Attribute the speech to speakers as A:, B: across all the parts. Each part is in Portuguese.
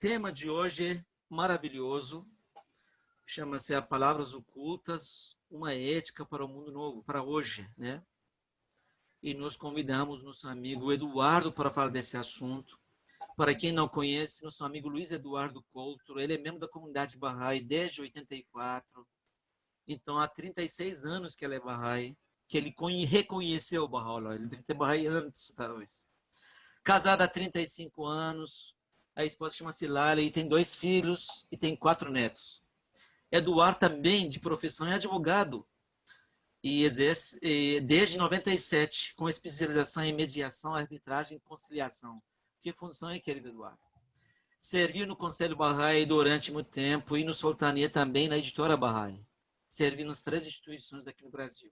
A: tema de hoje é maravilhoso, chama-se a Palavras Ocultas, uma ética para o mundo novo, para hoje, né? E nós convidamos nosso amigo Eduardo para falar desse assunto. Para quem não conhece, nosso amigo Luiz Eduardo Couto, ele é membro da comunidade Bahá'í desde 84, então há 36 anos que ele é Bahá'í, que ele reconheceu o Bahá'u'lláh, ele deve ter Bahá'í antes, talvez. Casado há 35 anos, a esposa chama-se Lali e tem 2 filhos e tem 4 netos. Eduardo também, de profissão, é advogado e exerce desde 97, com especialização em mediação, arbitragem e conciliação. Que função é, querido Eduardo? Serviu no Conselho Bahá'í durante muito tempo e no Sultania também, na editora Bahá'í. Serviu nas 3 instituições aqui no Brasil.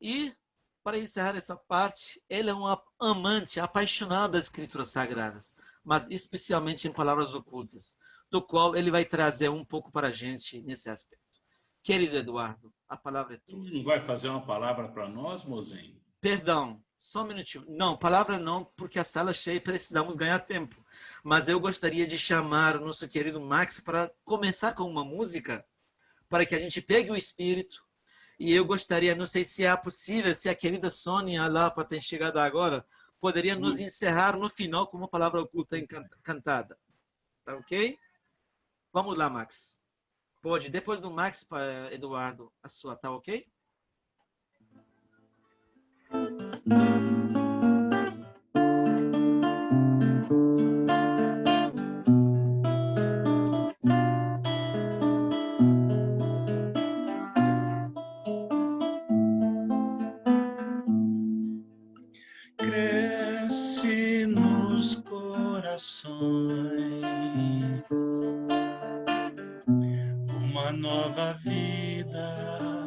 A: E, para encerrar essa parte, ele é um amante, apaixonado das escrituras sagradas, mas especialmente em palavras ocultas, do qual ele vai trazer um pouco para a gente nesse aspecto. Querido Eduardo, a palavra é tua.
B: Não vai fazer uma palavra para nós, mozinho?
A: Perdão, só um minutinho. Não, palavra não, porque a sala é cheia e precisamos ganhar tempo. Mas eu gostaria de chamar o nosso querido Max para começar com uma música, para que a gente pegue o espírito. E eu gostaria, não sei se é possível, se a querida Sônia lá, para ter chegado agora, poderia nos encerrar no final com uma palavra oculta cantada. Tá ok? Vamos lá, Max. Pode. Depois do Max, Eduardo, a sua, tá ok?
C: Cresce nos corações uma nova vida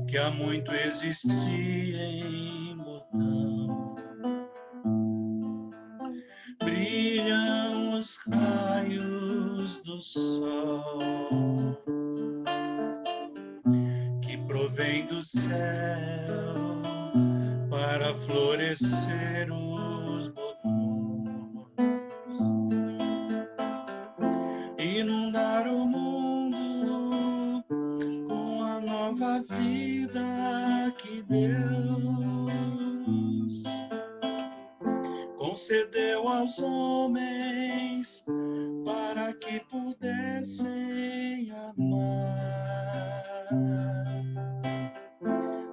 C: que há muito existia em Botão. Brilham os raios do sol que provém do céu para florescer os botões, inundar o mundo com a nova vida que Deus concedeu aos homens para que pudessem amar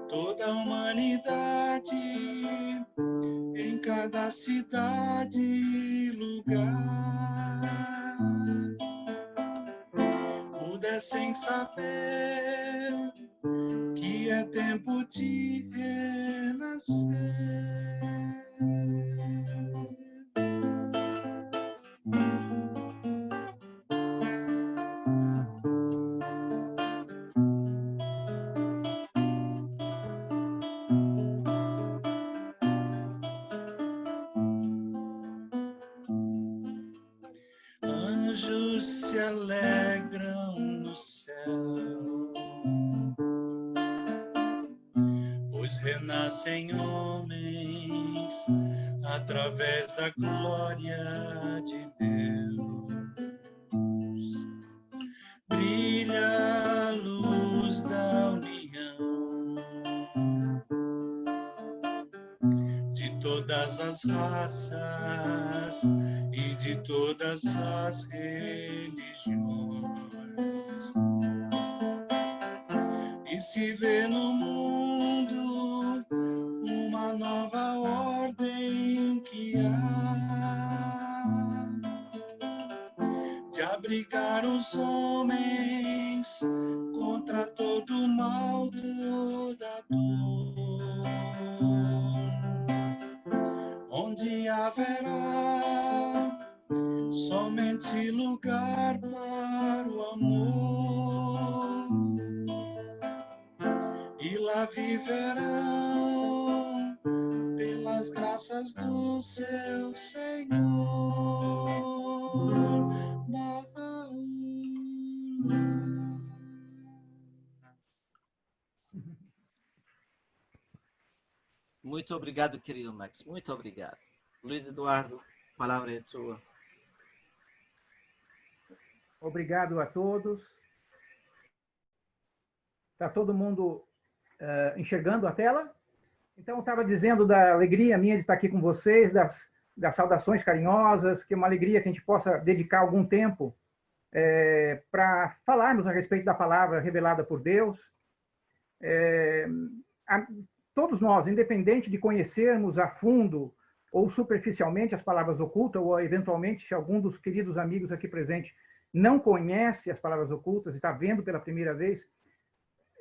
C: toda a humanidade em cada cidade e lugar pudessem saber que é tempo de renascer. Anjos se alegram no céu, pois renascem homens através da glória de Deus. Brilha a luz da união de todas as raças e de todas as religiões. E se vê no mundo uma nova ordem que há de abrigar os homens contra todo o mal, toda dor, onde haverá somente lugar para o amor, e lá viverão pelas graças do seu Senhor.
A: Muito obrigado, querido Max. Muito obrigado. Luiz Eduardo, a palavra é tua.
D: Obrigado a todos. Está todo mundo enxergando a tela? Então, eu estava dizendo da alegria minha de estar aqui com vocês, das saudações carinhosas, que é uma alegria que a gente possa dedicar algum tempo para falarmos a respeito da palavra revelada por Deus. Todos nós, independente de conhecermos a fundo ou superficialmente as palavras ocultas, ou eventualmente, se algum dos queridos amigos aqui presentes não conhece as palavras ocultas e está vendo pela primeira vez,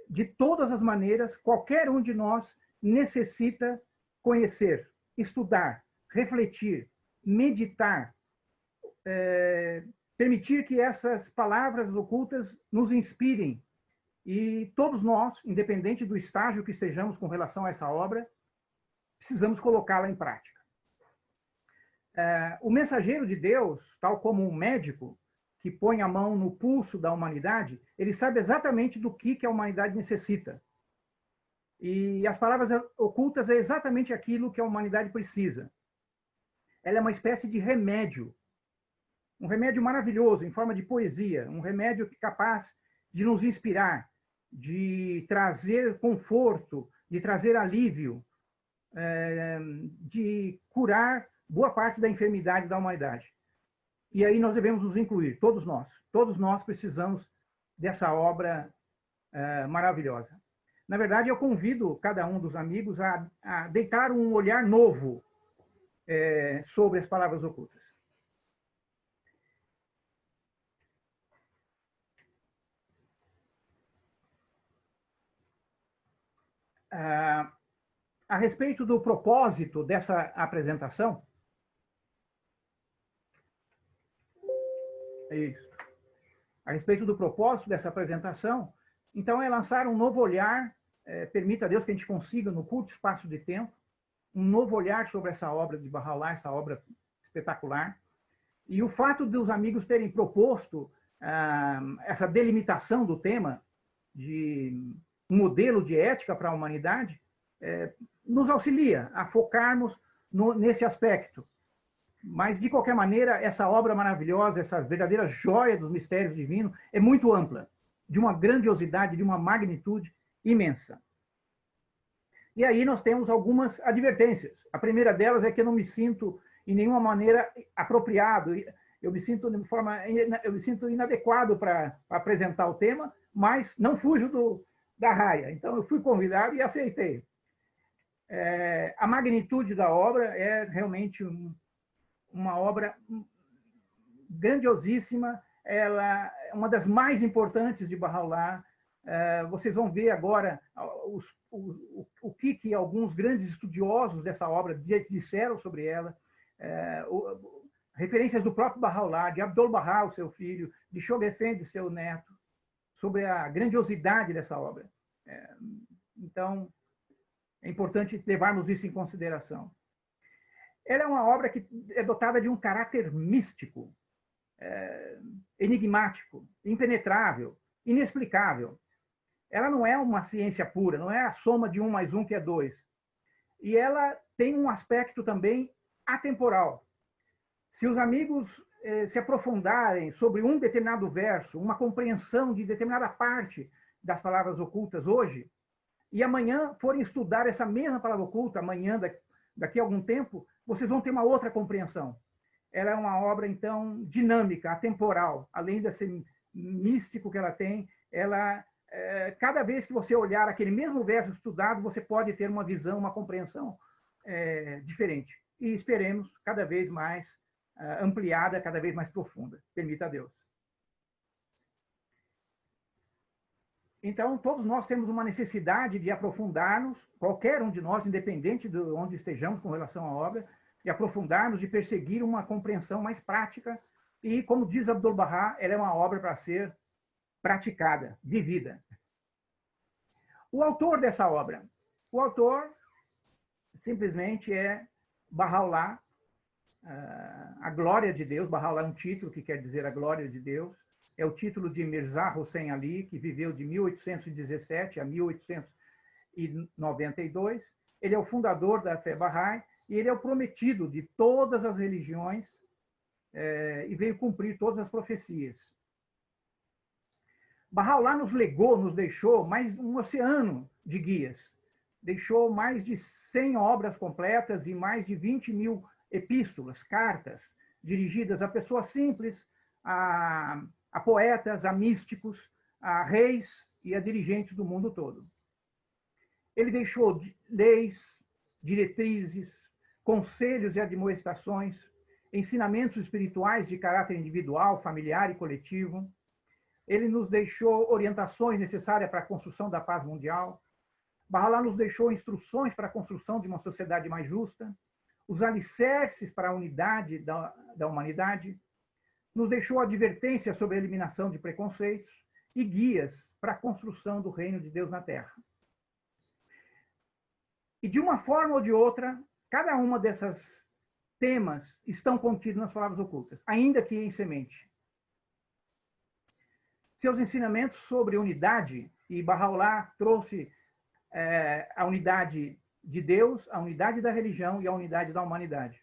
D: de todas as maneiras, qualquer um de nós necessita conhecer, estudar, refletir, meditar, permitir que essas palavras ocultas nos inspirem. E todos nós, independente do estágio que estejamos com relação a essa obra, precisamos colocá-la em prática. O mensageiro de Deus, tal como um médico que põe a mão no pulso da humanidade, ele sabe exatamente do que a humanidade necessita. E as palavras ocultas é exatamente aquilo que a humanidade precisa. Ela é uma espécie de remédio. Um remédio maravilhoso, em forma de poesia. Um remédio capaz de nos inspirar, de trazer conforto, de trazer alívio, de curar boa parte da enfermidade da humanidade. E aí nós devemos nos incluir, todos nós. Todos nós precisamos dessa obra maravilhosa. Na verdade, eu convido cada um dos amigos a deitar um olhar novo sobre as palavras ocultas. A respeito do propósito dessa apresentação, isso. A respeito do propósito dessa apresentação, então é lançar um novo olhar, permita a Deus que a gente consiga, no curto espaço de tempo, um novo olhar sobre essa obra de Bahá'u'lláh, essa obra espetacular. E o fato dos amigos terem proposto essa delimitação do tema de um modelo de ética para a humanidade, nos auxilia a focarmos nesse aspecto. Mas, de qualquer maneira, essa obra maravilhosa, essa verdadeira joia dos mistérios divinos, é muito ampla, de uma grandiosidade, de uma magnitude imensa. E aí nós temos algumas advertências. A primeira delas é que eu não me sinto, em nenhuma maneira, apropriado. Eu me sinto inadequado para apresentar o tema, mas não fujo da raia. Então, eu fui convidado e aceitei. A magnitude da obra é realmente uma obra grandiosíssima, ela é uma das mais importantes de Bahá'u'lláh. Vocês vão ver agora o que alguns grandes estudiosos dessa obra disseram sobre ela, referências do próprio Bahá'u'lláh, de Abdul-Bahá, o seu filho, de Shoghi Effendi, seu neto, sobre a grandiosidade dessa obra. Então, é importante levarmos isso em consideração. Ela é uma obra que é dotada de um caráter místico, enigmático, impenetrável, inexplicável. Ela não é uma ciência pura, não é a soma de 1 mais 1 que é 2. E ela tem um aspecto também atemporal. Se os amigos se aprofundarem sobre um determinado verso, uma compreensão de determinada parte das palavras ocultas hoje, e amanhã forem estudar essa mesma palavra oculta, amanhã, daqui a algum tempo, vocês vão ter uma outra compreensão. Ela é uma obra, então, dinâmica, atemporal. Além desse místico que ela tem, cada vez que você olhar aquele mesmo verso estudado, você pode ter uma visão, uma compreensão diferente. E esperemos cada vez mais ampliada, cada vez mais profunda. Permita a Deus. Então, todos nós temos uma necessidade de aprofundarmos, qualquer um de nós, independente de onde estejamos com relação à obra, de aprofundarmos, de perseguir uma compreensão mais prática. E, como diz Abdul-Bahá, ela é uma obra para ser praticada, vivida. O autor dessa obra? O autor simplesmente é Bahá'u'lláh, a glória de Deus. Bahá'u'lláh é um título que quer dizer a glória de Deus. É o título de Mirza Hussein Ali, que viveu de 1817 a 1892. Ele é o fundador da fé Bahá'í e ele é o prometido de todas as religiões e veio cumprir todas as profecias. Bahá'u'lláh nos legou, nos deixou mais um oceano de guias. Deixou mais de 100 obras completas e mais de 20.000 epístolas, cartas, dirigidas a pessoas simples, a poetas, a místicos, a reis e a dirigentes do mundo todo. Ele deixou leis, diretrizes, conselhos e admoestações, ensinamentos espirituais de caráter individual, familiar e coletivo. Ele nos deixou orientações necessárias para a construção da paz mundial. Bahá'u'lláh nos deixou instruções para a construção de uma sociedade mais justa, os alicerces para a unidade da humanidade, nos deixou advertências sobre a eliminação de preconceitos e guias para a construção do reino de Deus na Terra. E de uma forma ou de outra, cada uma dessas temas estão contidos nas palavras ocultas, ainda que em semente. Seus ensinamentos sobre unidade, e Bahá'u'lláh trouxe a unidade de Deus, a unidade da religião e a unidade da humanidade.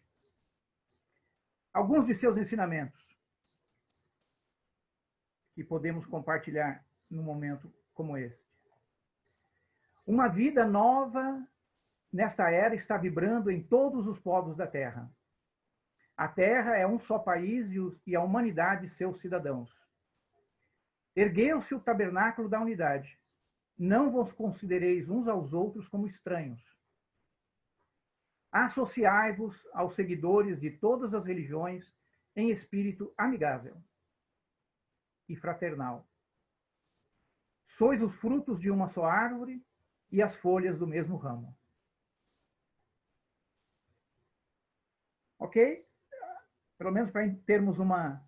D: Alguns de seus ensinamentos que podemos compartilhar num momento como este. Uma vida nova nesta era está vibrando em todos os povos da Terra. A Terra é um só país e a humanidade seus cidadãos. Ergueu-se o tabernáculo da unidade. Não vos considereis uns aos outros como estranhos. Associai-vos aos seguidores de todas as religiões em espírito amigável e fraternal. Sois os frutos de uma só árvore e as folhas do mesmo ramo. Ok? Pelo menos para termos uma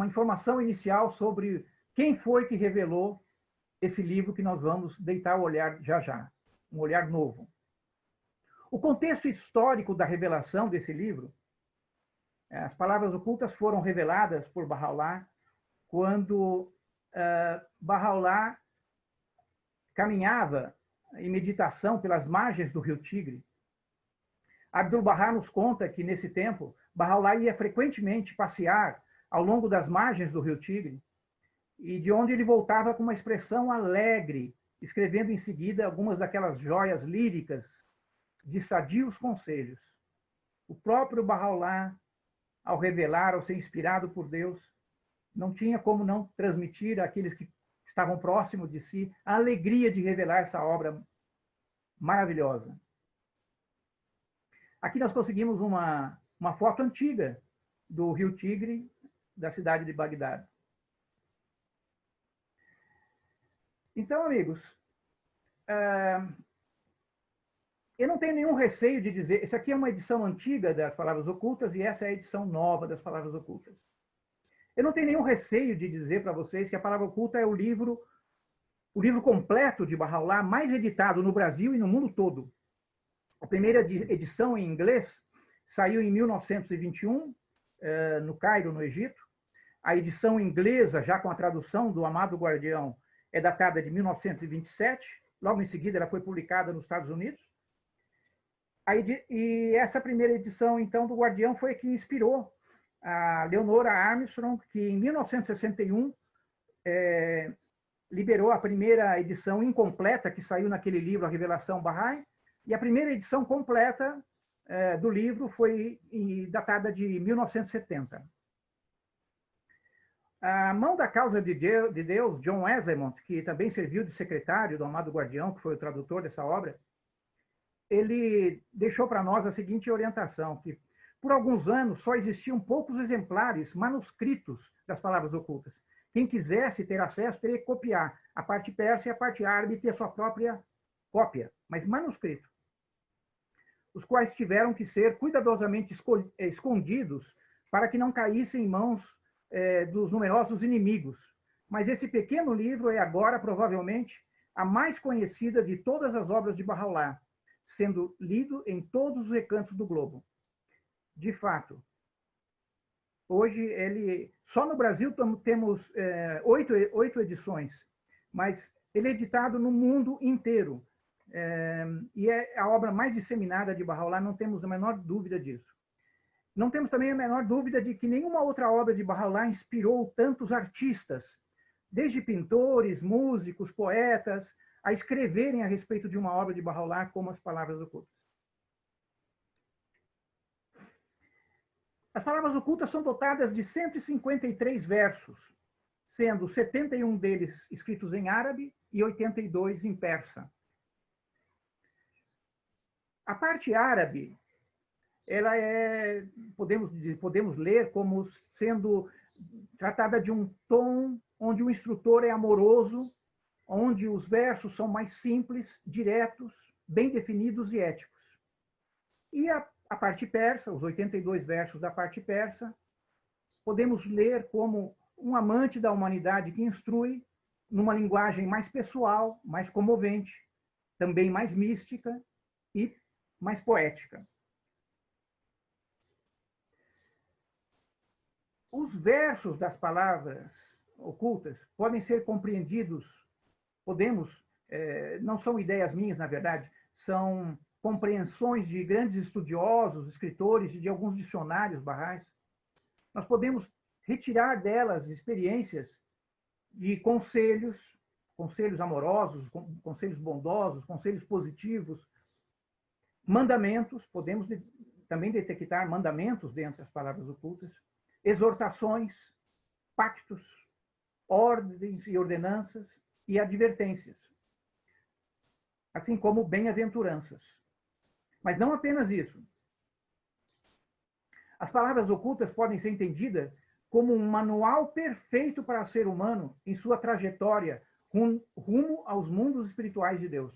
D: informação inicial sobre quem foi que revelou esse livro que nós vamos deitar o olhar já já, um olhar novo. O contexto histórico da revelação desse livro, as palavras ocultas foram reveladas por Bahá'u'lláh quando Bahá'u'lláh caminhava em meditação pelas margens do rio Tigre. Abdu'l-Bahá nos conta que, nesse tempo, Bahá'u'lláh ia frequentemente passear ao longo das margens do rio Tigre, e de onde ele voltava com uma expressão alegre, escrevendo em seguida algumas daquelas joias líricas de sadios conselhos. O próprio Bahá'u'lláh, ao revelar, ao ser inspirado por Deus, não tinha como não transmitir àqueles que estavam próximos de si a alegria de revelar essa obra maravilhosa. Aqui nós conseguimos uma foto antiga do rio Tigre, da cidade de Bagdá. Então, amigos, eu não tenho nenhum receio de dizer... Essa aqui é uma edição antiga das Palavras Ocultas e essa é a edição nova das Palavras Ocultas. Eu não tenho nenhum receio de dizer para vocês que a Palavra Oculta é o livro completo de Bahá'u'lláh mais editado no Brasil e no mundo todo. A primeira edição em inglês saiu em 1921, no Cairo, no Egito. A edição inglesa, já com a tradução do Amado Guardião, é datada de 1927. Logo em seguida, ela foi publicada nos Estados Unidos. E essa primeira edição, então, do Guardião foi a que inspirou a Leonora Armstrong, que em 1961 liberou a primeira edição incompleta que saiu naquele livro, A Revelação Bahá'í, e a primeira edição completa do livro foi datada de 1970. A mão da causa de Deus, John Wesley, que também serviu de secretário do Amado Guardião, que foi o tradutor dessa obra, ele deixou para nós a seguinte orientação, que por alguns anos só existiam poucos exemplares manuscritos das Palavras Ocultas. Quem quisesse ter acesso teria que copiar a parte persa e a parte árabe e ter a sua própria cópia, mas manuscrito, os quais tiveram que ser cuidadosamente escondidos para que não caíssem em mãos dos numerosos inimigos. Mas esse pequeno livro é agora, provavelmente, a mais conhecida de todas as obras de Bahá'u'lláh, sendo lido em todos os recantos do globo. De fato, hoje, só no Brasil temos 8 edições, mas ele é editado no mundo inteiro. E é a obra mais disseminada de Bahá'u'lláh, não temos a menor dúvida disso. Não temos também a menor dúvida de que nenhuma outra obra de Bahá'u'lláh inspirou tantos artistas, desde pintores, músicos, poetas, a escreverem a respeito de uma obra de Bahá'u'lláh como as Palavras Ocultas. As Palavras Ocultas são dotadas de 153 versos, sendo 71 deles escritos em árabe e 82 em persa. A parte árabe, ela podemos ler como sendo tratada de um tom onde o instrutor é amoroso, onde os versos são mais simples, diretos, bem definidos e éticos. E a parte persa, os 82 versos da parte persa, podemos ler como um amante da humanidade que instrui numa linguagem mais pessoal, mais comovente, também mais mística e mais poética. Os versos das palavras ocultas podem ser compreendidos, não são ideias minhas, na verdade, são compreensões de grandes estudiosos, escritores e de alguns dicionários barrais. Nós podemos retirar delas experiências de conselhos amorosos, conselhos bondosos, conselhos positivos, mandamentos, podemos também detectar mandamentos dentro das palavras ocultas, exortações, pactos, ordens e ordenanças e advertências, assim como bem-aventuranças. Mas não apenas isso. As palavras ocultas podem ser entendidas como um manual perfeito para o ser humano em sua trajetória rumo aos mundos espirituais de Deus.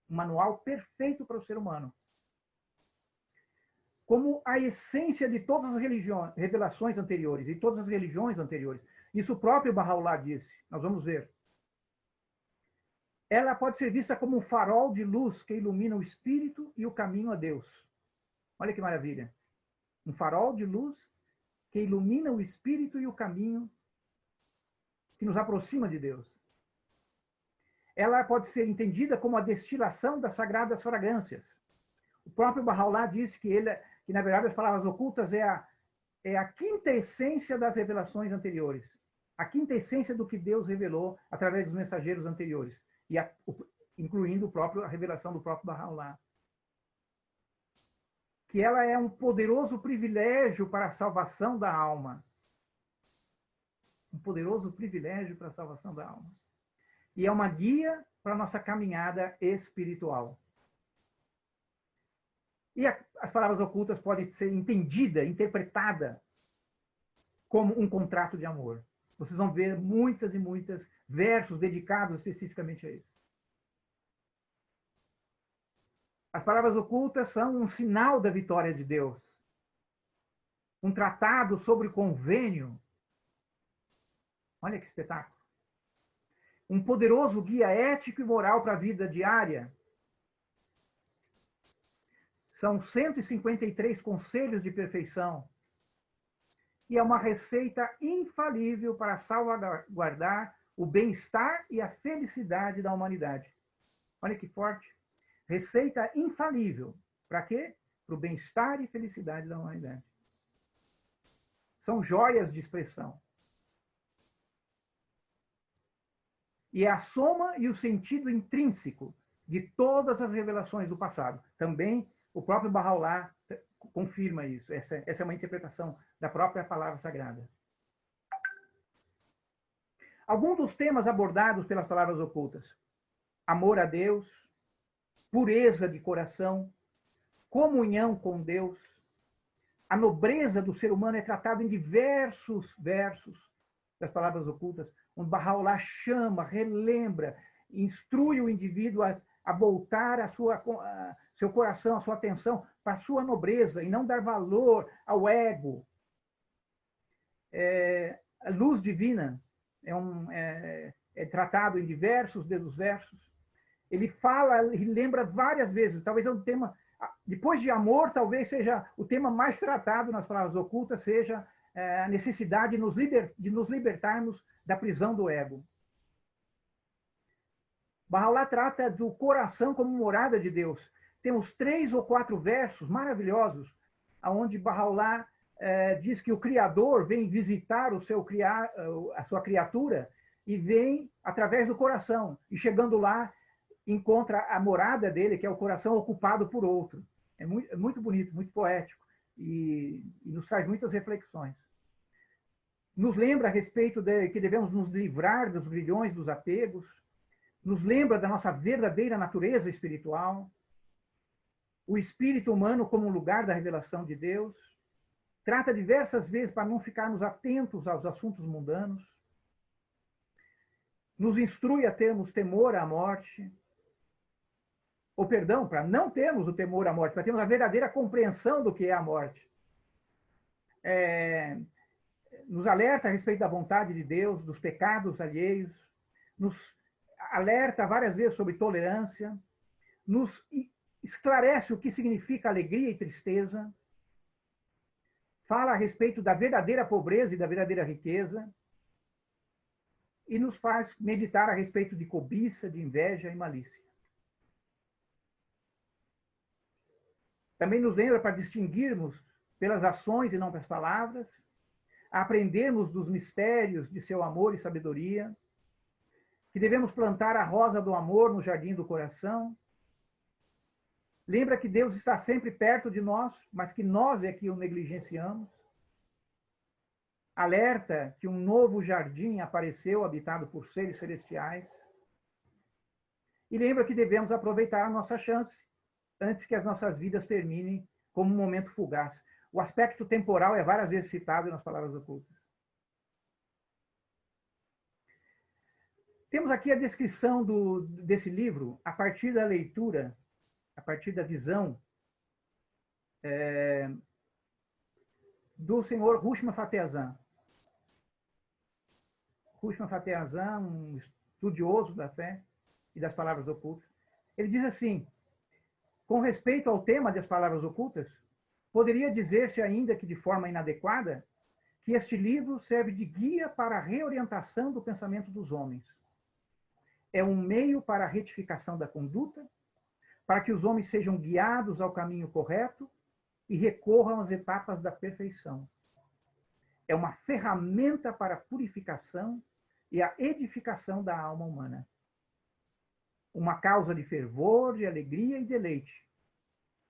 D: Um manual perfeito para o ser humano. Como a essência de todas as revelações anteriores e todas as religiões anteriores. Isso o próprio Bahá'u'lláh disse. Nós vamos ver. Ela pode ser vista como um farol de luz que ilumina o espírito e o caminho a Deus. Olha que maravilha. Um farol de luz que ilumina o espírito e o caminho que nos aproxima de Deus. Ela pode ser entendida como a destilação das sagradas fragrâncias. O próprio Bahá'u'lláh disse que na verdade, as palavras ocultas é a quinta essência das revelações anteriores. A quinta essência do que Deus revelou através dos mensageiros anteriores. Incluindo a revelação do próprio Bahá'u'lláh. Que ela é um poderoso privilégio para a salvação da alma. Um poderoso privilégio para a salvação da alma. E é uma guia para a nossa caminhada espiritual. E as palavras ocultas podem ser interpretada como um contrato de amor. Vocês vão ver muitas e muitas versos dedicados especificamente a isso. As palavras ocultas são um sinal da vitória de Deus. Um tratado sobre convênio. Olha que espetáculo. Um poderoso guia ético e moral para a vida diária. São 153 conselhos de perfeição. E é uma receita infalível para salvaguardar o bem-estar e a felicidade da humanidade. Olha que forte. Receita infalível. Para quê? Para o bem-estar e felicidade da humanidade. São joias de expressão. E é a soma e o sentido intrínseco de todas as revelações do passado. Também o próprio Bahá'u'lláh confirma isso. Essa é uma interpretação da própria palavra sagrada. Alguns dos temas abordados pelas palavras ocultas. Amor a Deus, pureza de coração, comunhão com Deus. A nobreza do ser humano é tratada em diversos versos das palavras ocultas, onde Bahá'u'lláh chama, relembra, instrui o indivíduo a voltar seu coração, a sua atenção para a sua nobreza e não dar valor ao ego. A luz divina é tratado em diversos dos versos. Ele fala e lembra várias vezes. Talvez é um tema, depois de amor, talvez seja o tema mais tratado nas palavras ocultas, seja a necessidade de nos libertarmos da prisão do ego. Bahá'u'lláh trata do coração como morada de Deus. Temos 3 ou 4 versos maravilhosos onde Bahá'u'lláh diz que o Criador vem visitar a sua criatura e vem através do coração. E chegando lá, encontra a morada dele, que é o coração ocupado por outro. É muito bonito, muito poético e nos traz muitas reflexões. Nos lembra a respeito de que devemos nos livrar dos grilhões, dos apegos, nos lembra da nossa verdadeira natureza espiritual, o espírito humano como lugar da revelação de Deus, trata diversas vezes para não ficarmos atentos aos assuntos mundanos, nos instrui a termos temor à morte, ou perdão, para não termos o temor à morte, para termos a verdadeira compreensão do que é a morte. Nos alerta a respeito da vontade de Deus, dos pecados alheios, nos alerta várias vezes sobre tolerância, nos esclarece o que significa alegria e tristeza, fala a respeito da verdadeira pobreza e da verdadeira riqueza, e nos faz meditar a respeito de cobiça, de inveja e malícia. Também nos lembra para distinguirmos pelas ações e não pelas palavras, a aprendermos dos mistérios de seu amor e sabedoria, que devemos plantar a rosa do amor no jardim do coração. Lembra que Deus está sempre perto de nós, mas que nós é que o negligenciamos. Alerta que um novo jardim apareceu, habitado por seres celestiais. E lembra que devemos aproveitar a nossa chance, antes que as nossas vidas terminem como um momento fugaz. O aspecto temporal é várias vezes citado nas palavras ocultas. Temos aqui a descrição desse livro a partir da leitura, a partir da visão do senhor Rushma Fateh Azam. Rushma Fateh Azam, um estudioso da fé e das palavras ocultas, ele diz assim: com respeito ao tema das palavras ocultas, poderia dizer-se ainda que de forma inadequada que este livro serve de guia para a reorientação do pensamento dos homens. É um meio para a retificação da conduta, para que os homens sejam guiados ao caminho correto e recorram às etapas da perfeição. É uma ferramenta para a purificação e a edificação da alma humana. Uma causa de fervor, de alegria e deleite.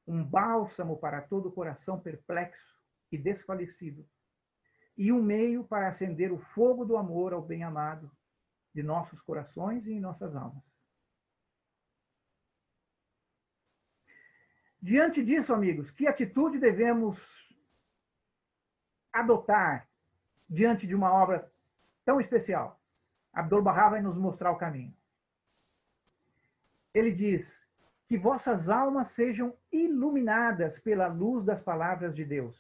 D: Um bálsamo para todo o coração perplexo e desfalecido. E um meio para acender o fogo do amor ao bem-amado de nossos corações e em nossas almas. Diante disso, amigos, que atitude devemos adotar diante de uma obra tão especial? Abdu'l-Bahá vai nos mostrar o caminho. Ele diz: que vossas almas sejam iluminadas pela luz das palavras de Deus,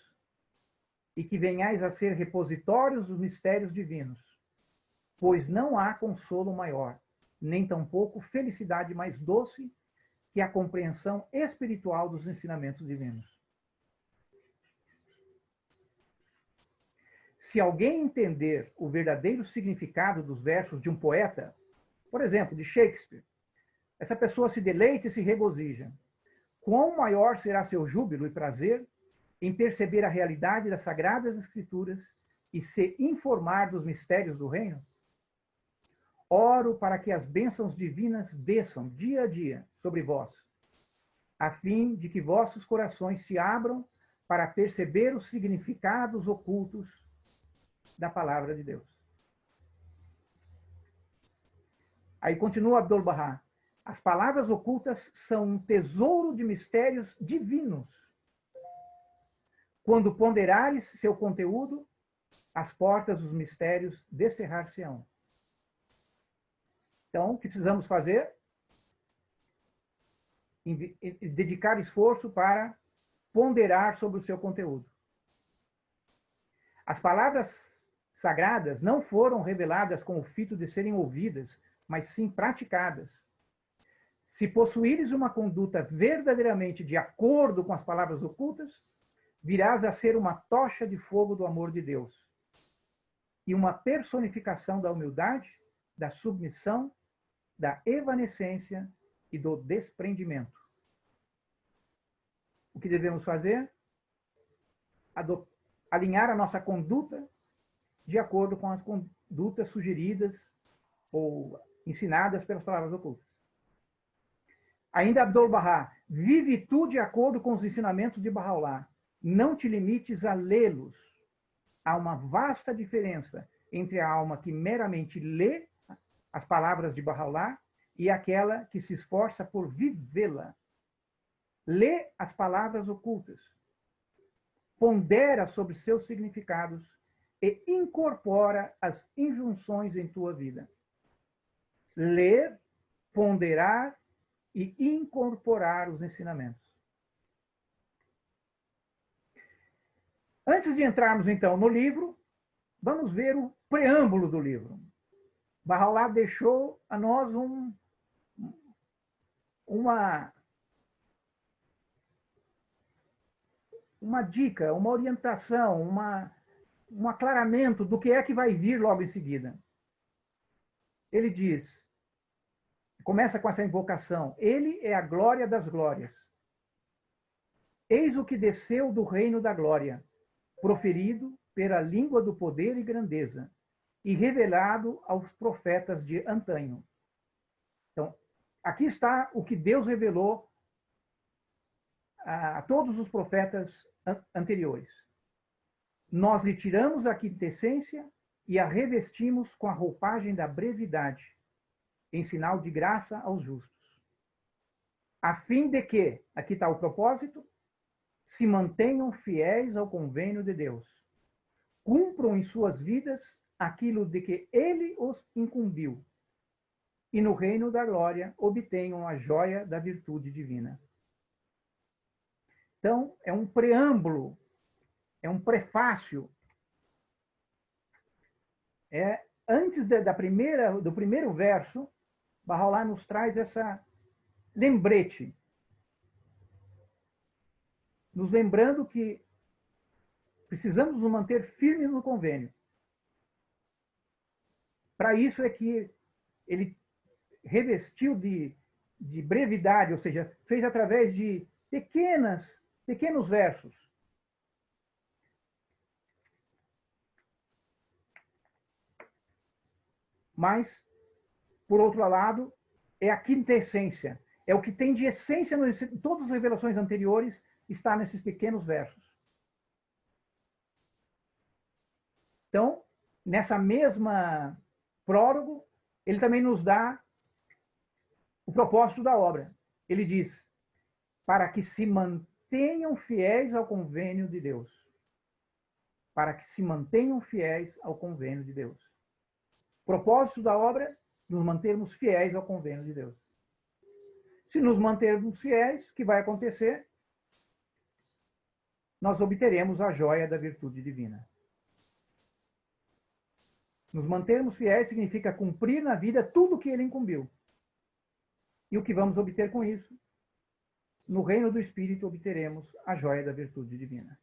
D: e que venhais a ser repositórios dos mistérios divinos, pois não há consolo maior, nem tampouco felicidade mais doce que a compreensão espiritual dos ensinamentos divinos. Se alguém entender o verdadeiro significado dos versos de um poeta, por exemplo, de Shakespeare, essa pessoa se deleita e se regozija. Quão maior será seu júbilo e prazer em perceber a realidade das Sagradas Escrituras e se informar dos mistérios do reino? Oro para que as bênçãos divinas desçam dia a dia sobre vós, a fim de que vossos corações se abram para perceber os significados ocultos da palavra de Deus. Aí continua Abdu'l-Bahá: as palavras ocultas são um tesouro de mistérios divinos. Quando ponderares seu conteúdo, as portas dos mistérios descerrar-se-ão. Então, o que precisamos fazer? Dedicar esforço para ponderar sobre o seu conteúdo. As palavras sagradas não foram reveladas com o fito de serem ouvidas, mas sim praticadas. Se possuíres uma conduta verdadeiramente de acordo com as palavras ocultas, virás a ser uma tocha de fogo do amor de Deus e uma personificação da humildade, da submissão, da evanescência e do desprendimento. O que devemos fazer? alinhar a nossa conduta de acordo com as condutas sugeridas ou ensinadas pelas palavras ocultas. Ainda Abdul-Bahá, vive tu de acordo com os ensinamentos de Bahá'u'lláh. Não te limites a lê-los. Há uma vasta diferença entre a alma que meramente lê as palavras de Bahá'u'lláh e aquela que se esforça por vivê-la. Lê as palavras ocultas, pondera sobre seus significados e incorpora as injunções em tua vida. Ler, ponderar e incorporar os ensinamentos. Antes de entrarmos, então, no livro, vamos ver o preâmbulo do livro. Bahá'u'lláh deixou a nós uma dica, uma orientação, um aclaramento do que é que vai vir logo em seguida. Ele diz, começa com essa invocação, ele é a glória das glórias. Eis o que desceu do reino da glória, proferido pela língua do poder e grandeza, e revelado aos profetas de antanho. Então, aqui está o que Deus revelou a todos os profetas anteriores. Nós lhe tiramos a quintessência e a revestimos com a roupagem da brevidade, em sinal de graça aos justos. A fim de que, aqui está o propósito, se mantenham fiéis ao convênio de Deus, cumpram em suas vidas aquilo de que ele os incumbiu, e no reino da glória obtenham a joia da virtude divina. Então, é um preâmbulo, é um prefácio. Antes do primeiro verso, Bahá'u'lláh nos traz essa lembrete, nos lembrando que precisamos nos manter firmes no convênio. Para isso é que ele revestiu de brevidade, ou seja, fez através de pequenos versos. Mas, por outro lado, é a quintessência. É o que tem de essência em todas as revelações anteriores, está nesses pequenos versos. Então, nessa mesma prólogo, ele também nos dá o propósito da obra. Ele diz, para que se mantenham fiéis ao convênio de Deus. Para que se mantenham fiéis ao convênio de Deus. Propósito da obra, nos mantermos fiéis ao convênio de Deus. Se nos mantermos fiéis, o que vai acontecer? Nós obteremos a joia da virtude divina. Nos mantermos fiéis significa cumprir na vida tudo o que ele incumbiu. E o que vamos obter com isso? No reino do Espírito obteremos a joia da virtude divina.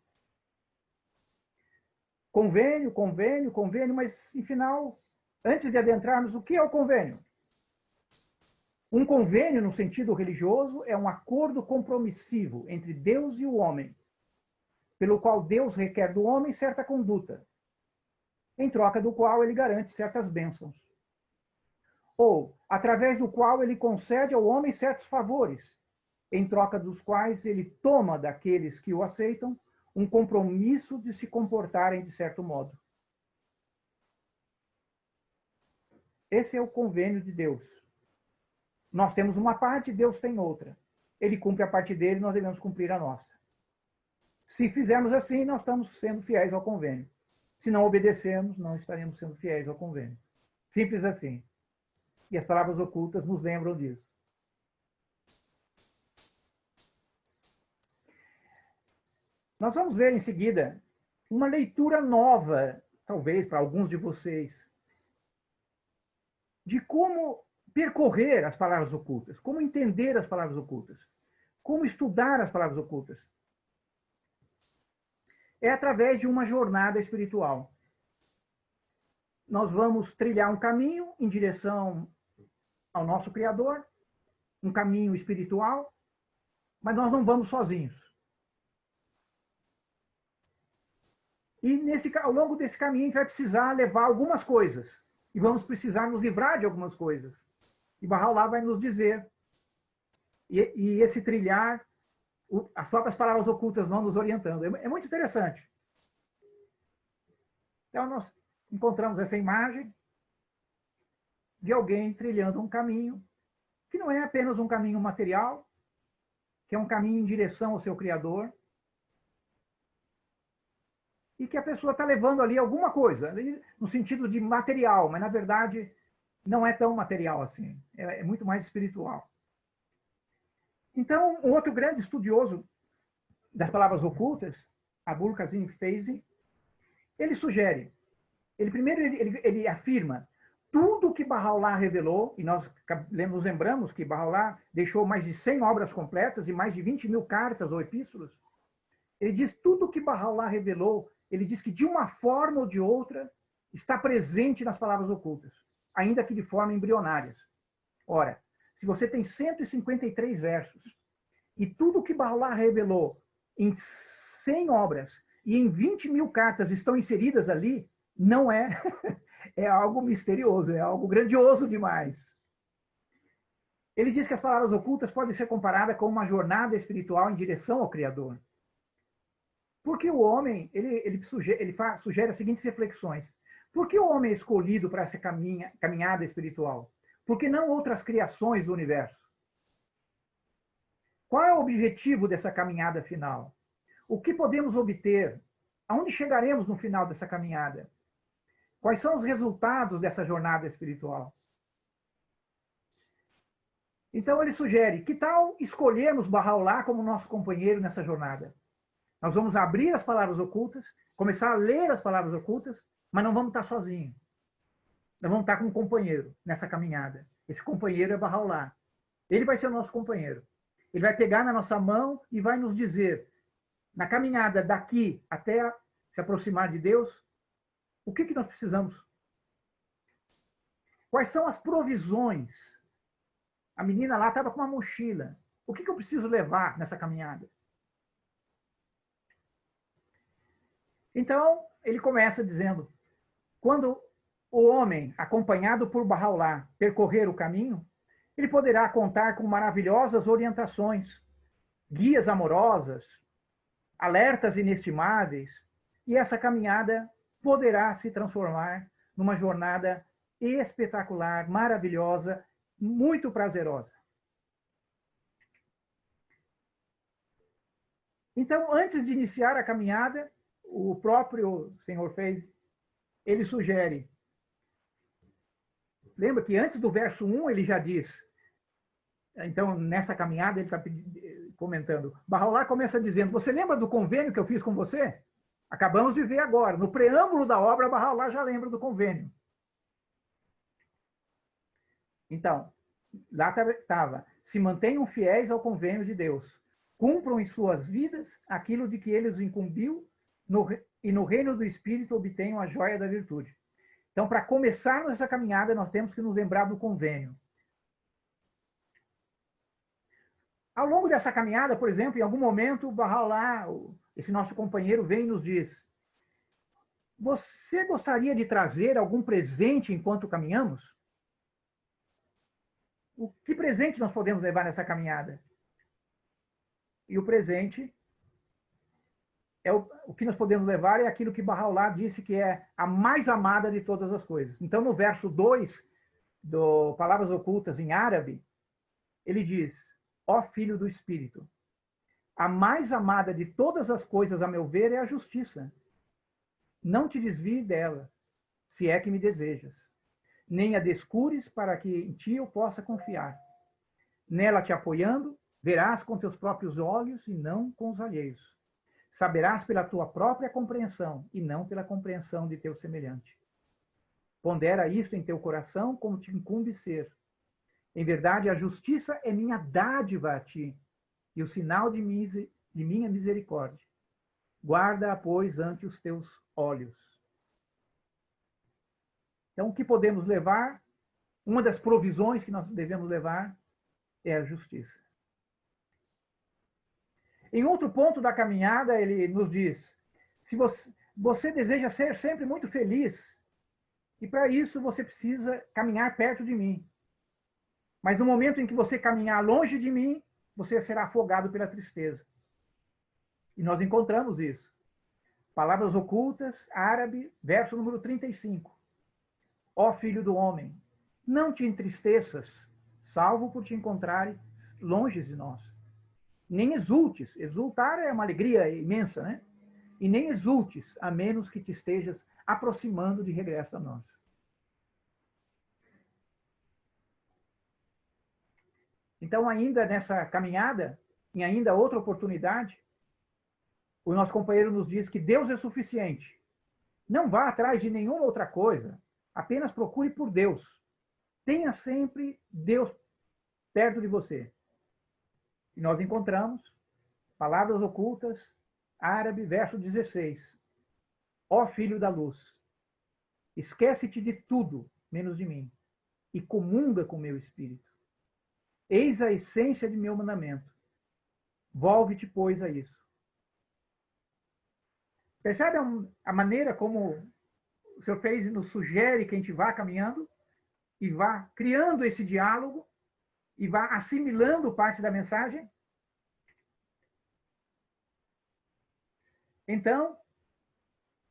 D: Convênio, convênio, convênio, mas, em final, antes de adentrarmos, o que é o convênio? Um convênio, no sentido religioso, é um acordo compromissivo entre Deus e o homem, pelo qual Deus requer do homem certa conduta, em troca do qual ele garante certas bênçãos. Ou, através do qual ele concede ao homem certos favores, em troca dos quais ele toma daqueles que o aceitam um compromisso de se comportarem de certo modo. Esse é o convênio de Deus. Nós temos uma parte, Deus tem outra. Ele cumpre a parte dele, nós devemos cumprir a nossa. Se fizermos assim, nós estamos sendo fiéis ao convênio. Se não obedecermos, não estaremos sendo fiéis ao convênio. Simples assim. E as palavras ocultas nos lembram disso. Nós vamos ver em seguida uma leitura nova, talvez para alguns de vocês, de como percorrer as palavras ocultas, como entender as palavras ocultas, como estudar as palavras ocultas. É através de uma jornada espiritual. Nós vamos trilhar um caminho em direção ao nosso Criador, um caminho espiritual, mas nós não vamos sozinhos. E ao longo desse caminho a gente vai precisar levar algumas coisas. E vamos precisar nos livrar de algumas coisas. E Bahá'u'lláh vai nos dizer. E esse trilhar, as próprias palavras ocultas vão nos orientando. É muito interessante. Então nós encontramos essa imagem de alguém trilhando um caminho que não é apenas um caminho material, que é um caminho em direção ao seu Criador, e que a pessoa está levando ali alguma coisa, no sentido de material, mas na verdade não é tão material assim, é muito mais espiritual. Então, um outro grande estudioso das palavras ocultas, Abul Qasim Feyzi, ele sugere, ele afirma, tudo que Bahá'u'lláh revelou, e nós nos lembramos que Bahá'u'lláh deixou mais de 100 obras completas e mais de 20.000 cartas ou epístolas, ele diz tudo que Bahá'u'lláh revelou, ele diz que de uma forma ou de outra está presente nas palavras ocultas, ainda que de forma embrionárias. Ora, se você tem 153 versos e tudo que Bahá'u'lláh revelou em 100 obras e em 20.000 cartas estão inseridas ali, não é, é algo misterioso, é algo grandioso demais. Ele diz que as palavras ocultas podem ser comparadas com uma jornada espiritual em direção ao Criador. Porque o homem, ele sugere as seguintes reflexões. Por que o homem é escolhido para essa caminhada espiritual? Por que não outras criações do universo? Qual é o objetivo dessa caminhada final? O que podemos obter? Aonde chegaremos no final dessa caminhada? Quais são os resultados dessa jornada espiritual? Então ele sugere, que tal escolhermos Bahá'u'lláh como nosso companheiro nessa jornada? Nós vamos abrir as palavras ocultas, começar a ler as palavras ocultas, mas não vamos estar sozinhos. Nós vamos estar com um companheiro nessa caminhada. Esse companheiro é Bahá'u'lláh. Ele vai ser o nosso companheiro. Ele vai pegar na nossa mão e vai nos dizer, na caminhada daqui até se aproximar de Deus, o que nós precisamos? Quais são as provisões? A menina lá estava com uma mochila. O que eu preciso levar nessa caminhada? Então, ele começa dizendo, quando o homem, acompanhado por Bahá'u'lláh, percorrer o caminho, ele poderá contar com maravilhosas orientações, guias amorosas, alertas inestimáveis, e essa caminhada poderá se transformar numa jornada espetacular, maravilhosa, muito prazerosa. Então, antes de iniciar a caminhada, o próprio Senhor ele sugere. Lembra que antes do verso 1 ele já diz, então nessa caminhada ele está comentando, Bahá'u'lláh começa dizendo, você lembra do convênio que eu fiz com você? Acabamos de ver agora, no preâmbulo da obra, Bahá'u'lláh já lembra do convênio. Então, lá estava, se mantenham fiéis ao convênio de Deus, cumpram em suas vidas aquilo de que ele os incumbiu, e no reino do Espírito obtenham a joia da virtude. Então, para começarmos essa caminhada, nós temos que nos lembrar do convênio. Ao longo dessa caminhada, por exemplo, em algum momento, o Bahá'u'lláh, esse nosso companheiro, vem e nos diz, você gostaria de trazer algum presente enquanto caminhamos? Que presente nós podemos levar nessa caminhada? E o presente o que nós podemos levar é aquilo que Bahá'u'lláh disse que é a mais amada de todas as coisas. Então, no verso 2 do Palavras Ocultas em árabe, ele diz, ó filho do Espírito, a mais amada de todas as coisas, a meu ver, é a justiça. Não te desvie dela, se é que me desejas. Nem a descures para que em ti eu possa confiar. Nela te apoiando, verás com teus próprios olhos e não com os alheios. Saberás pela tua própria compreensão e não pela compreensão de teu semelhante. Pondera isto em teu coração como te incumbe ser. Em verdade, a justiça é minha dádiva a ti e o sinal de minha misericórdia. Guarda-a, pois, ante os teus olhos. Então, o que podemos levar? Uma das provisões que nós devemos levar é a justiça. Em outro ponto da caminhada, ele nos diz, Você deseja ser sempre muito feliz. E para isso você precisa caminhar perto de mim. Mas no momento em que você caminhar longe de mim, você será afogado pela tristeza. E nós encontramos isso. Palavras Ocultas, árabe, verso número 35. Ó filho do homem, não te entristeças, salvo por te encontrares longe de nós. Nem exultes. Exultar é uma alegria imensa, né? E nem exultes, a menos que te estejas aproximando de regresso a nós. Então, ainda nessa caminhada, em ainda outra oportunidade, o nosso companheiro nos diz que Deus é suficiente. Não vá atrás de nenhuma outra coisa. Apenas procure por Deus. Tenha sempre Deus perto de você. E nós encontramos Palavras Ocultas, árabe, verso 16. Ó filho da luz, esquece-te de tudo, menos de mim, e comunga com meu espírito. Eis a essência de meu mandamento. Volve-te, pois, a isso. Percebe a maneira como o Senhor fez e nos sugere que a gente vá caminhando e vá criando esse diálogo e vá assimilando parte da mensagem? Então,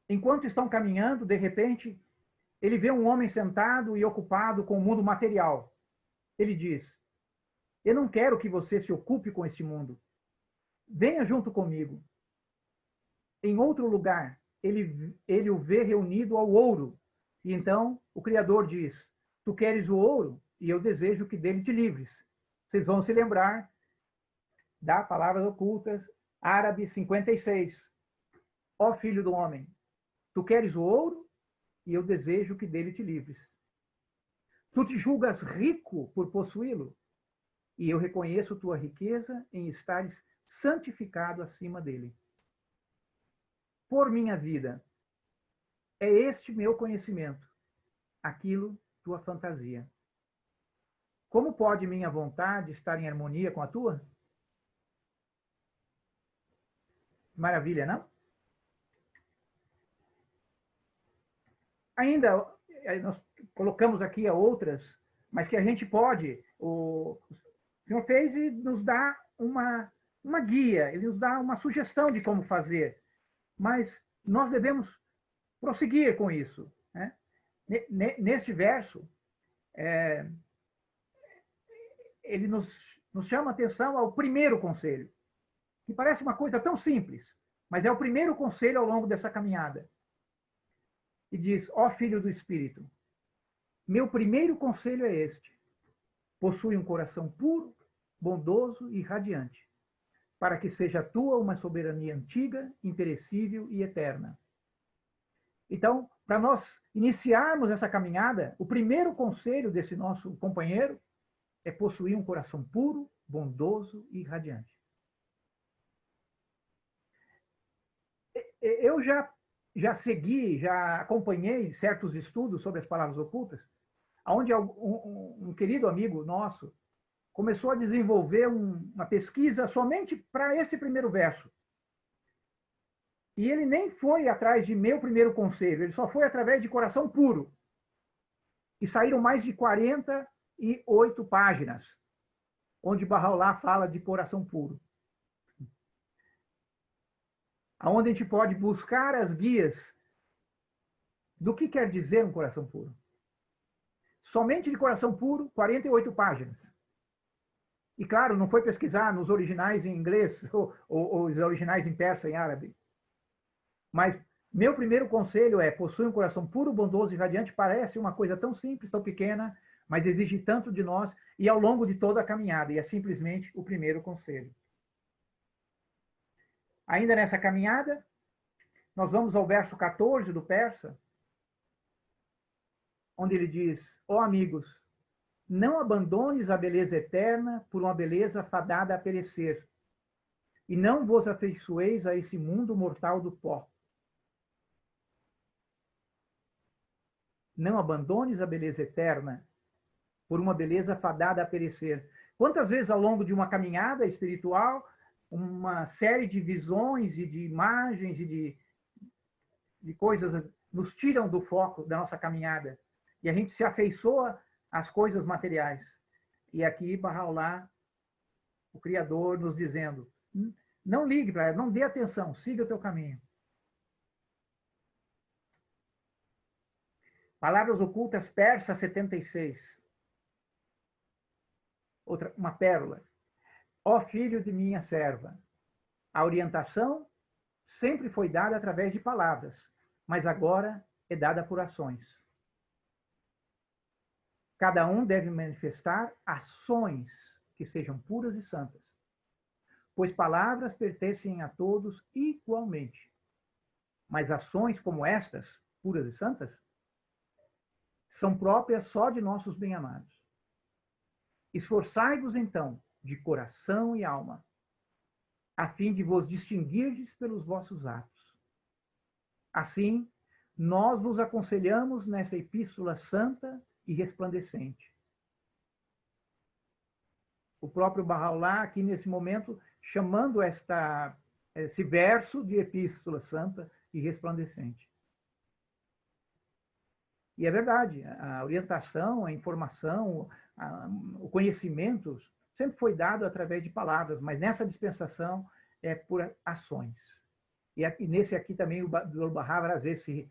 D: enquanto estão caminhando, de repente, ele vê um homem sentado e ocupado com o mundo material. Ele diz: eu não quero que você se ocupe com esse mundo. Venha junto comigo. Em outro lugar, ele o vê reunido ao ouro. E então o Criador diz: tu queres o ouro e eu desejo que dele te livres. Vocês vão se lembrar da Palavras Ocultas, árabe 56. Ó filho do homem, tu queres o ouro e eu desejo que dele te livres. Tu te julgas rico por possuí-lo e eu reconheço tua riqueza em estares santificado acima dele. Por minha vida, é este meu conhecimento, aquilo tua fantasia. Como pode minha vontade estar em harmonia com a tua? Maravilha, não? Ainda, nós colocamos aqui outras, mas que a gente pode. O Senhor fez e nos dá uma guia, ele nos dá uma sugestão de como fazer. Mas nós devemos prosseguir com isso, né? Neste verso, ele nos chama a atenção ao primeiro conselho, que parece uma coisa tão simples, mas é o primeiro conselho ao longo dessa caminhada. E diz: ó filho do Espírito, meu primeiro conselho é este: possui um coração puro, bondoso e radiante, para que seja tua uma soberania antiga, imperecível e eterna. Então, para nós iniciarmos essa caminhada, o primeiro conselho desse nosso companheiro é possuir um coração puro, bondoso e radiante. Eu já segui, já acompanhei certos estudos sobre as palavras ocultas, onde um querido amigo nosso começou a desenvolver uma pesquisa somente para esse primeiro verso. E ele nem foi atrás de meu primeiro conselho, ele só foi através de coração puro. E saíram mais de 48 páginas, onde Bahá'u'lláh fala de coração puro. Onde a gente pode buscar as guias do que quer dizer um coração puro. Somente de coração puro, 48 páginas. E claro, não foi pesquisar nos originais em inglês ou os originais em persa, em árabe. Mas meu primeiro conselho é: possui um coração puro, bondoso e radiante. Parece uma coisa tão simples, tão pequena, mas exige tanto de nós e ao longo de toda a caminhada. E é simplesmente o primeiro conselho. Ainda nessa caminhada, nós vamos ao verso 14 do persa, onde ele diz: ó amigos, não abandones a beleza eterna por uma beleza fadada a perecer, e não vos afeiçoeis a esse mundo mortal do pó. Não abandones a beleza eterna por uma beleza fadada a perecer. Quantas vezes ao longo de uma caminhada espiritual, uma série de visões e de imagens e de coisas nos tiram do foco da nossa caminhada e a gente se afeiçoa às coisas materiais. E aqui Bahá'u'lláh, o Criador, nos dizendo, não ligue para ela, não dê atenção, siga o teu caminho. Palavras Ocultas, Persa 76. Uma pérola. Ó filho de minha serva, a orientação sempre foi dada através de palavras, mas agora é dada por ações. Cada um deve manifestar ações que sejam puras e santas, pois palavras pertencem a todos igualmente. Mas ações como estas, puras e santas, são próprias só de nossos bem-amados. Esforçai-vos, então, de coração e alma, a fim de vos distinguirdes pelos vossos atos. Assim, nós vos aconselhamos nessa epístola santa e resplandecente. O próprio Bahá'u'lláh, aqui nesse momento, chamando esse verso de epístola santa e resplandecente. E é verdade, a orientação, a informação, o conhecimento sempre foi dado através de palavras, mas nessa dispensação é por ações. E nesse aqui também o Bahá'u'lláh às vezes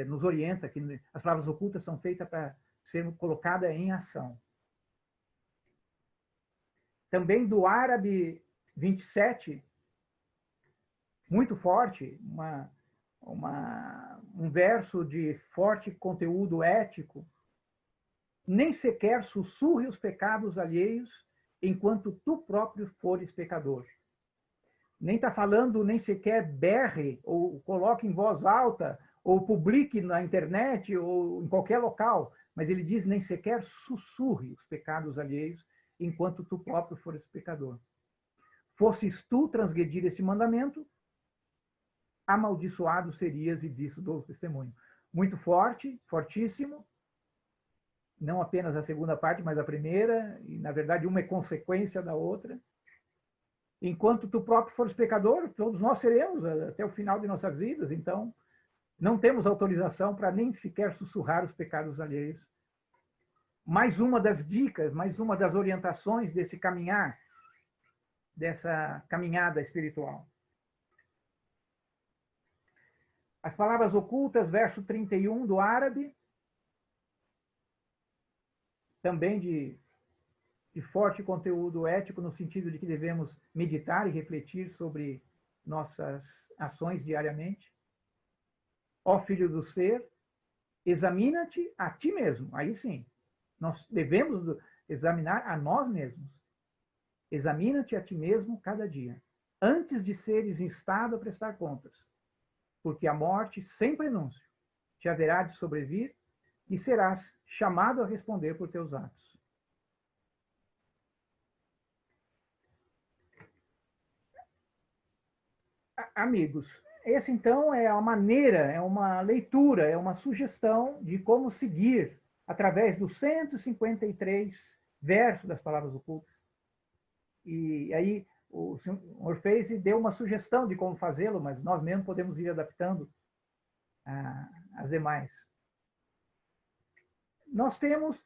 D: nos orienta que as palavras ocultas são feitas para ser colocadas em ação. Também do Árabe 27, muito forte, um verso de forte conteúdo ético, nem sequer sussurre os pecados alheios enquanto tu próprio fores pecador. Nem está falando, nem sequer berre, ou coloque em voz alta, ou publique na internet, ou em qualquer local, mas ele diz, nem sequer sussurre os pecados alheios enquanto tu próprio fores pecador. Fosses tu transgredir esse mandamento, amaldiçoado serias, e disso dou testemunho. Muito forte, fortíssimo, não apenas a segunda parte, mas a primeira, e na verdade uma é consequência da outra. Enquanto tu próprio fores pecador, todos nós seremos até o final de nossas vidas, então não temos autorização para nem sequer sussurrar os pecados alheios. Mais uma das dicas, mais uma das orientações desse caminhar, dessa caminhada espiritual. As palavras ocultas, verso 31 do Árabe, também de forte conteúdo ético, no sentido de que devemos meditar e refletir sobre nossas ações diariamente. Ó filho do ser, examina-te a ti mesmo. Aí sim, nós devemos examinar a nós mesmos. Examina-te a ti mesmo cada dia, antes de seres instado a prestar contas, porque a morte, sem prenúncio, te haverá de sobrevir e serás chamado a responder por teus atos. Amigos, esse então é a maneira, é uma leitura, é uma sugestão de como seguir através dos 153 versos das palavras ocultas. E aí o senhor fez e deu uma sugestão de como fazê-lo, mas nós mesmos podemos ir adaptando as demais. Nós temos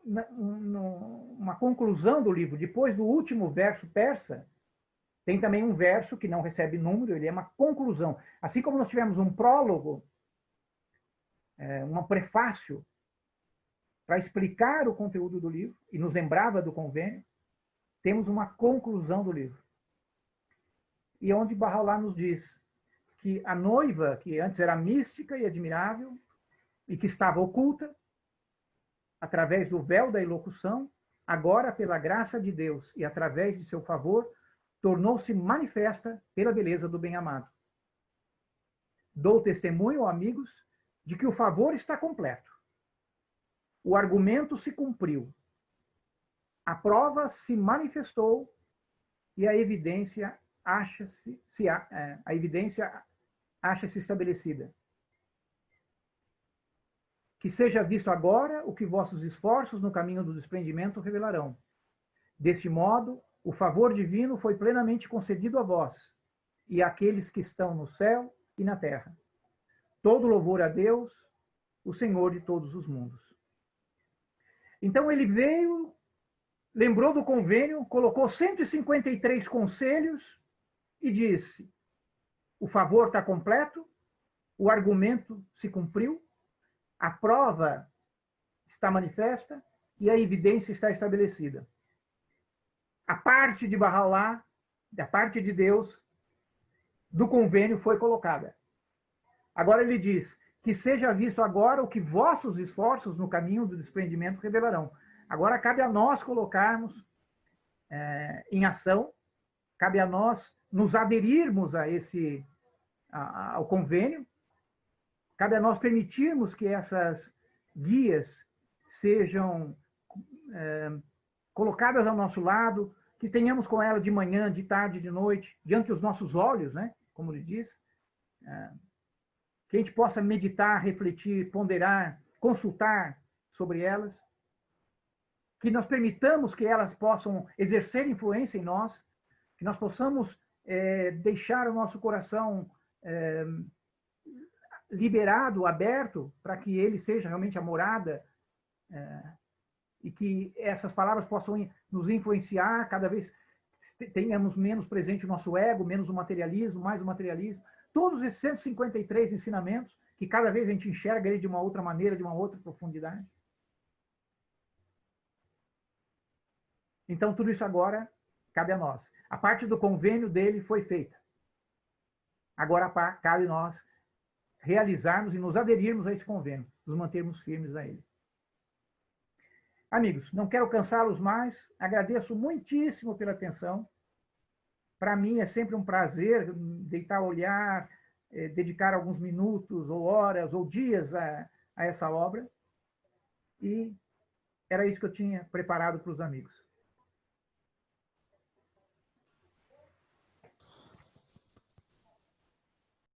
D: uma conclusão do livro, depois do último verso persa, tem também um verso que não recebe número, ele é uma conclusão. Assim como nós tivemos um prólogo, um prefácio, para explicar o conteúdo do livro, e nos lembrava do convênio, temos uma conclusão do livro. E onde Bahá'u'lláh nos diz que a noiva, que antes era mística e admirável, e que estava oculta, através do véu da ilocução, agora, pela graça de Deus e através de seu favor, tornou-se manifesta pela beleza do bem-amado. Dou testemunho, amigos, de que o favor está completo. O argumento se cumpriu. A prova se manifestou e a evidência acha-se estabelecida. Que seja visto agora o que vossos esforços no caminho do desprendimento revelarão. Deste modo, o favor divino foi plenamente concedido a vós, e àqueles que estão no céu, e na terra. Todo louvor a Deus, o Senhor de todos os mundos. Então ele veio, lembrou do convênio, colocou 153 conselhos e disse: o favor está completo, o argumento se cumpriu, a prova está manifesta e a evidência está estabelecida. A parte de Bahá'u'lláh, da parte de Deus, do convênio foi colocada. Agora ele diz: que seja visto agora o que vossos esforços no caminho do desprendimento revelarão. Agora cabe a nós colocarmos em ação, cabe a nós nos aderirmos ao convênio, cabe a nós permitirmos que essas guias sejam colocadas ao nosso lado, que tenhamos com ela de manhã, de tarde, de noite, diante dos nossos olhos, né? Como ele diz, que a gente possa meditar, refletir, ponderar, consultar sobre elas, que nós permitamos que elas possam exercer influência em nós, que nós possamos deixar o nosso coração liberado, aberto, para que ele seja realmente a morada, e que essas palavras possam nos influenciar cada vez, tenhamos menos presente o nosso ego, menos o materialismo, mais o materialismo. Todos esses 153 ensinamentos, que cada vez a gente enxerga ele de uma outra maneira, de uma outra profundidade. Então, tudo isso agora cabe a nós. A parte do convênio dele foi feita. Agora cabe a nós realizarmos e nos aderirmos a esse convênio, nos mantermos firmes a ele. Amigos, não quero cansá-los mais, agradeço muitíssimo pela atenção. Para mim é sempre um prazer deitar, olhar, dedicar alguns minutos, ou horas, ou dias a essa obra. E era isso que eu tinha preparado para os amigos.